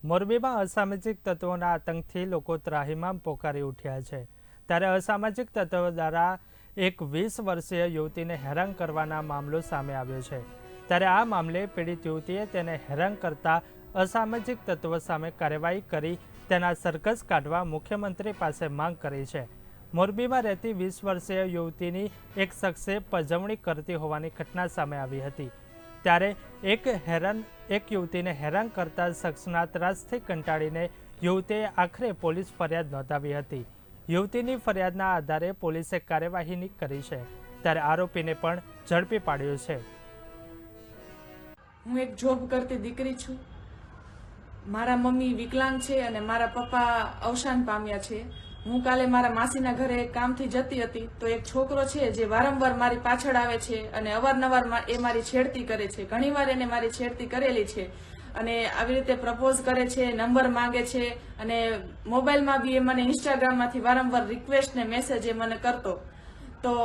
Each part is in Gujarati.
મોરબીમાં અસામાજિક તત્વોના આતંકથી લોકો ત્રાહિમામ પોકારી ઉઠ્યા છે। ત્યારે અસામાજિક તત્વો દ્વારા એક 20 વર્ષીય યુવતીને હેરાન કરવાના મામલો સામે આવ્યો છે। ત્યારે આ મામલે પીડિત યુવતીએ તેને હેરાન કરતા અસામાજિક તત્વો સામે કાર્યવાહી કરી તેના સરઘસ કાઢવા મુખ્યમંત્રી પાસે માંગ કરી છે। મોરબીમાં રહેતી 20 વર્ષીય યુવતીની એક શખ્સે પજવણી કરતી હોવાની ઘટના સામે આવી હતી। ત્યારે એક યુવતીને હેરાન કરતા શખ્સના ત્રાસથી કંટાળીને યુવતીએ આખરે પોલીસ ફરિયાદ નોંધાવી હતી। યુવતીની ફરિયાદના આધારે પોલીસે કાર્યવાહી કરી છે। ત્યારે આરોપીને પણ ઝડપી પાડ્યો છે। હું એક જોબ કરતી દીકરી છું। મારા મમ્મી વિકલાંગ છે અને મારા પપ્પા અવસાન પામ્યા છે। હું કાલે મારા માસીના ઘરે કામથી જતી હતી તો એક છોકરો છે જે વારંવાર મારી પાછળ આવે છે અને અવારનવાર એ મારી છેડતી કરે છે। ઘણીવાર એને મારી છેડતી કરેલી છે અને આવી રીતે પ્રપોઝ કરે છે, નંબર માંગે છે અને મોબાઈલમાં બી એ મને ઇન્સ્ટાગ્રામમાંથી વારંવાર રિક્વેસ્ટ ને મેસેજ એ મને કરતો। તો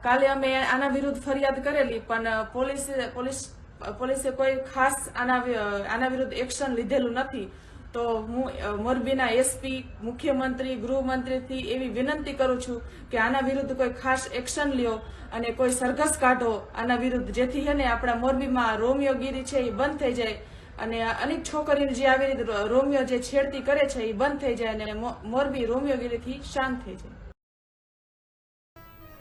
કાલે અમે આના વિરુદ્ધ ફરિયાદ કરેલી પણ પોલીસે કોઈ ખાસ આના વિરુદ્ધ એક્શન લીધેલું નથી। તો હું મોરબીના એસપી, મુખ્યમંત્રી, ગૃહમંત્રીથી એવી વિનંતી કરું છું કે આના વિરુદ્ધ કોઈ ખાસ એક્શન લ્યો અને કોઈ સરઘસ કાઢો આના વિરુદ્ધ, જેથી છે ને આપણા મોરબીમાં રોમિયોગીરી છે એ બંધ થઈ જાય અને અનેક છોકરીઓ જે આવી રીતે રોમિયો જે છેડતી કરે છે એ બંધ થઈ જાય અને મોરબી રોમિયોગીરીથી શાંત થઈ જાય।